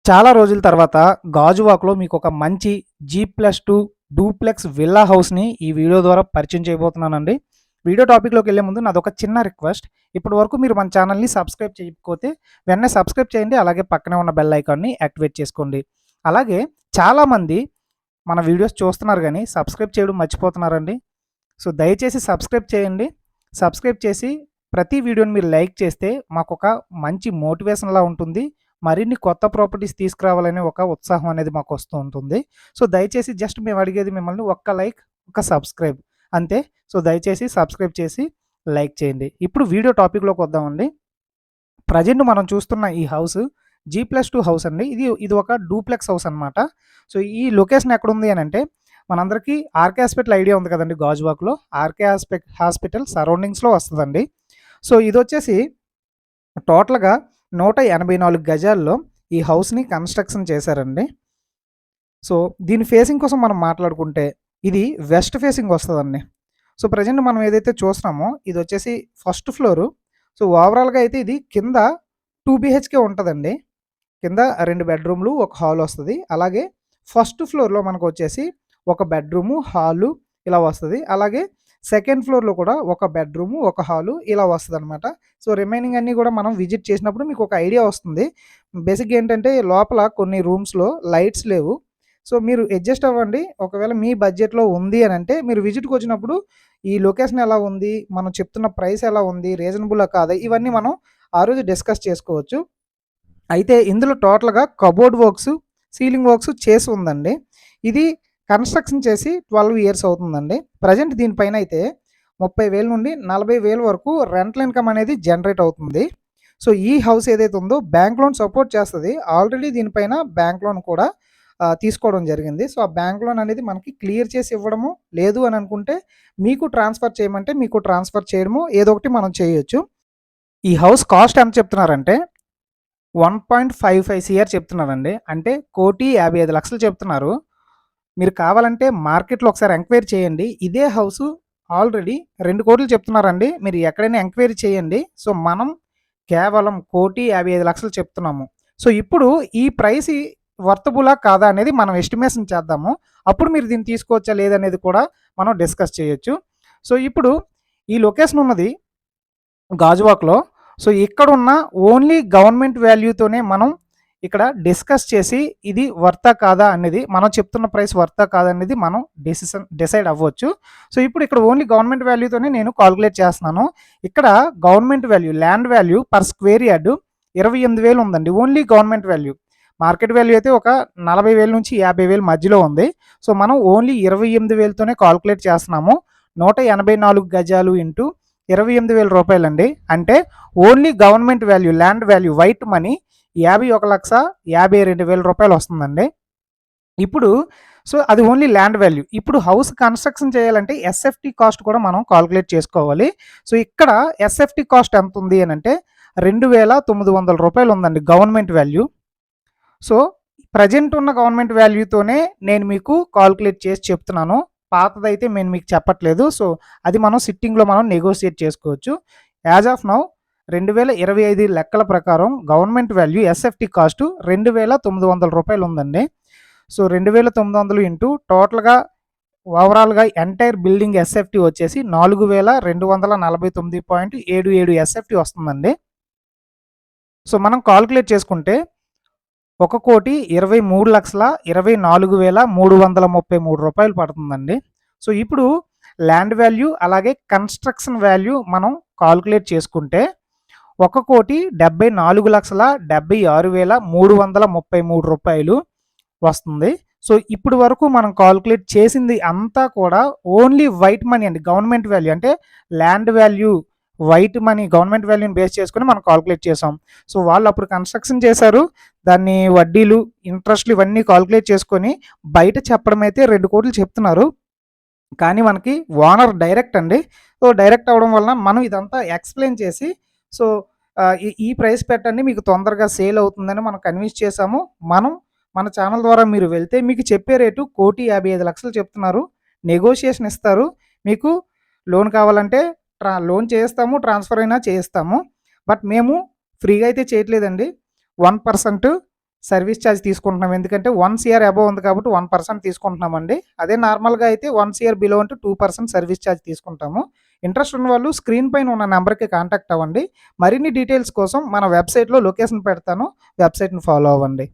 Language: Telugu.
చాలా రోజుల తర్వాత గాజువాకలో మీకొక మంచి జీ+2 డూప్లెక్స్ విల్లా హౌస్‌ని ఈ వీడియో ద్వారా పరిచయం చేయబోతున్నానండి. వీడియో టాపిక్‌లోకెళ్ళే ముందు నాదొక చిన్న రిక్వెస్ట్. ఇప్పటి వరకు మీరు మన ఛానల్‌ని సబ్స్క్రైబ్ చేయకపోతే వెంటనే సబ్స్క్రైబ్ చేయండి. అలాగే పక్కనే ఉన్న బెల్ ఐకాన్‌ని యాక్టివేట్ చేసుకోండి. అలాగే చాలామంది మన వీడియోస్ చూస్తున్నారు గానీ సబ్స్క్రైబ్ చేయడం మర్చిపోతున్నారండి. సో, దయచేసి సబ్స్క్రైబ్ చేయండి. సబ్స్క్రైబ్ చేసి ప్రతి వీడియోని మీరు లైక్ చేస్తే మాకొక మంచి మోటివేషన్‌లా ఉంటుంది. మరిన్ని కొత్త ప్రాపర్టీస్ తీసుకురావాలనే ఒక ఉత్సాహం అనేది మాకొస్తూ ఉంటుంది. సో, దయచేసి జస్ట్ మేము అడిగేది మిమ్మల్ని ఒక్క లైక్, ఒక సబ్స్క్రైబ్ అంతే. సో, దయచేసి సబ్స్క్రైబ్ చేసి లైక్ చేయండి. ఇప్పుడు వీడియో టాపిక్‌లోకి వద్దామండి. ప్రెజెంట్ మనం చూస్తున్న ఈ హౌస్ జీ+2 హౌస్ అండి. ఇది ఒక డూప్లెక్స్ హౌస్ అనమాట. సో, ఈ లొకేషన్ ఎక్కడుంది అనంటే మనందరికీ ఆర్‌కే హాస్పిటల్ ఐడియా ఉంది కదండీ గాజువాకలో. ఆర్‌కే హాస్పిటల్ సరౌండింగ్స్‌లో వస్తదండి. సో, ఇదొచ్చేసి టోటల్‌గా 184 గజాల్లో ఈ హౌస్‌ని కన్‌స్ట్రక్షన్ చేశారండి. సో, దీని ఫేసింగ్ కోసం మనం మాట్లాడుకుంటే ఇది వెస్ట్ ఫేసింగ్ వస్తదండి. సో, ప్రెజెంట్ మనం ఏదైతే చూస్తున్నామో ఇదొచ్చేసి ఫస్ట్ ఫ్లోరు. సో, ఓవరాల్‌గా అయితే ఇది కింద 2 బీహెచ్‌కే ఉంటదండి. కింద 2 బెడ్‌రూమ్‌లు, ఒక హాల్ వస్తది. అలాగే ఫస్ట్ ఫ్లోర్‌లో మనకొచ్చేసి ఒక బెడ్‌రూము, హాలు ఇలా వస్తది. అలాగే సెకండ్ ఫ్లోర్‌లో కూడా ఒక బెడ్‌రూము, ఒక హాలు ఇలా వస్తదనమాట. సో, రిమైనింగ్ అన్నీ కూడా మనం విజిట్ చేసినప్పుడు మీకొక ఐడియా వస్తుంది. బేసిక్‌గా ఏంటంటే లోపల కొన్ని రూమ్స్‌లో లైట్స్ లేవు. సో, మీరు అడ్జస్ట్ అవ్వండి. ఒకవేళ మీ బడ్జెట్‌లో ఉంది అనంటే మీరు విజిట్‌కొచ్చినప్పుడు ఈ లొకేషన్ ఎలా ఉంది? మనం చెప్తున్న ప్రైస్ ఎలా ఉంది? రీజనబులా కాదా? ఇవన్నీ మనం ఆ రోజు డిస్కస్ చేసుకోవచ్చు. అయితే ఇందులో టోటల్‌గా కబోర్డ్ వర్క్స్, సీలింగ్ వర్క్స్ చేసి ఉందండి. ఇది కన్‌స్ట్రక్షన్ చేసి 12 ఇయర్స్ అవుతుందండి. ప్రెజెంట్ దీనిపైన అయితే 30,000 నుండి 40,000 వరకు రెంటల్ ఇన్‌కమ్ అనేది జనరేట్ అవుతుంది. సో, ఈ హౌస్ ఏదైతే ఉందో బ్యాంక్ లోన్ సపోర్ట్ చేస్తది. ఆల్రెడీ దీనిపైన బ్యాంక్ లోన్ కూడా తీసుకోవడం జరిగింది. సో, ఆ బ్యాంక్ లోన్ అనేది మనకి క్లియర్ చేసి ఇవ్వడము, లేదు అని అనుకుంటే మీకు ట్రాన్స్‌ఫర్ చేయమంటే మీకు ట్రాన్స్‌ఫర్ చేయడము ఏదో ఒకటి మనం చేయొచ్చు. ఈ హౌస్ కాస్ట్ ఎంత చెప్తున్నారంటే 1.55 సీఆర్ చెప్తున్నారండి. అంటే 1,55,00,000 చెప్తున్నారు. మీరు కావాలంటే మార్కెట్‌లో ఒకసారి ఎంక్వైరీ చేయండి. ఇదే హౌసు ఆల్రెడీ 2,00,00,000 చెప్తున్నారండి. మీరు ఎక్కడైనా ఎంక్వైరీ చేయండి. సో, మనం కేవలం 1,55,00,000 చెప్తున్నాము. సో, ఇప్పుడు ఈ ప్రైస్ వర్తబులా కాదా అనేది మనం ఎస్టిమేషన్ చేద్దాము. అప్పుడు మీరు దీన్ని తీసుకోవచ్చా లేదనేది కూడా మనం డిస్కస్ చేయొచ్చు. సో, ఇప్పుడు ఈ లొకేషన్ ఉన్నది గాజువాకలో. సో, ఇక్కడున్న ఓన్లీ గవర్నమెంట్ వాల్యూతోనే మనం ఇక్కడ డిస్కస్ చేసి ఇది వర్తా కాదా అనేది మనం చెప్తున్న ప్రైస్ వర్తా కాదా అనేది మనం డిసైడ్ అవ్వచ్చు. సో, ఇప్పుడు ఇక్కడ ఓన్లీ గవర్నమెంట్ వాల్యూతోనే నేను కాలిక్యులేట్ చేస్తున్నాను. ఇక్కడ government value, land value per square yard 28,000 ఉందండి. Only government value. Market value అయితే ఒక 40,000 నుంచి 50,000 మధ్యలో ఉంది. సో, మనం ఓన్లీ 28,000తోనే కాలిక్యులేట్ చేస్తున్నాము. 184 గజాలు ఇంటూ రూ. 28,000 అంటే only government value, land value white money రూ. 51,52,000 వస్తుందండి. ఇప్పుడు సో, అది ఓన్లీ ల్యాండ్ వాల్యూ. ఇప్పుడు హౌస్ కన్‌స్ట్రక్షన్ చేయాలంటే ఎస్ఎఫ్‌టి కాస్ట్ కూడా మనం కాలిక్యులేట్ చేసుకోవాలి. సో, ఇక్కడ ఎస్ఎఫ్‌టి కాస్ట్ ఎంతుంది అనంటే రూ. 2,900 ఉందండి గవర్నమెంట్ వాల్యూ. సో, ప్రెజెంట్ ఉన్న గవర్నమెంట్ వాల్యూతోనే నేను మీకు కాలిక్యులేట్ చేసి చెప్తున్నాను. పాతదైతే నేను మీకు చెప్పట్లేదు. సో, అది మనం సిట్టింగ్‌లో మనం నెగోషియేట్ చేసుకోవచ్చు. యాజ్ ఆఫ్ నౌ 2025 లెక్కల ప్రకారం గవర్నమెంట్ వాల్యూ ఎస్ఎఫ్‌టి కాస్ట్ రూ. 2,900 ఉందండి. సో, 2,900 ఇంటూ టోటల్‌గా ఓవరాల్‌గా ఎంటైర్ బిల్డింగ్ ఎస్ఎఫ్‌టి వచ్చేసి 4,249.77 ఎస్ఎఫ్‌టి వస్తుందండి. సో, మనం కాలిక్యులేట్ చేసుకుంటే రూ. 1,23,24,333 పడుతుందండి. సో, ఇప్పుడు ల్యాండ్ వాల్యూ అలాగే కన్‌స్ట్రక్షన్ వాల్యూ మనం కాలిక్యులేట్ చేసుకుంటే రూ. 1,74,76,333 వస్తుంది. సో, ఇప్పటి వరకు మనం కాలిక్యులేట్ చేసింది అంతా కూడా ఓన్లీ వైట్ మనీ అండి. గవర్నమెంట్ వాల్యూ అంటే land value, white money government వాల్యూని బేస్ చేసుకొని మనం కాలిక్యులేట్ చేసాం. సో, వాళ్ళు అప్పుడు కన్‌స్ట్రక్షన్ చేశారు. దాన్ని వడ్డీలు, ఇంట్రెస్ట్‌లు ఇవన్నీ కాలిక్యులేట్ చేసుకొని బయట చెప్పడం అయితే 2,00,00,000 చెప్తున్నారు. కానీ మనకి ఓనర్ డైరెక్ట్ అండి. సో, డైరెక్ట్ అవ్వడం వలన మనం ఇదంతా ఎక్స్‌ప్లెయిన్ చేసి సో, ఈ ప్రైస్ పెట్టండి మీకు తొందరగా సేల్ అవుతుందని మనం కన్విన్స్ చేసాము. మన ఛానల్ ద్వారా మీరు వెళ్తే మీకు చెప్పే రేటు 1,55,00,000 చెప్తున్నారు. నెగోషియేషన్ ఇస్తారు. మీకు లోన్ కావాలంటే లోన్ చేస్తాము. ట్రాన్స్‌ఫర్ అయినా చేయిస్తాము. బట్ మేము ఫ్రీగా అయితే చేయట్లేదండి. 1% సర్వీస్ ఛార్జ్ తీసుకుంటున్నాం. ఎందుకంటే 1 సీఆర్ అబోవ్ ఉంది కాబట్టి 1% తీసుకుంటున్నామండి. అదే నార్మల్‌గా అయితే 1 సీఆర్ బిలో ఉంటే 2% సర్వీస్ ఛార్జ్ తీసుకుంటాము. ఇంట్రెస్ట్ ఉన్నవాళ్ళు స్క్రీన్ పైన ఉన్న నంబర్‌కి కాంటాక్ట్ అవ్వండి. మరిన్ని డీటెయిల్స్ కోసం మన వెబ్‌సైట్‌లో లొకేషన్ పెడతాను. వెబ్‌సైట్‌ని ఫాలో అవ్వండి.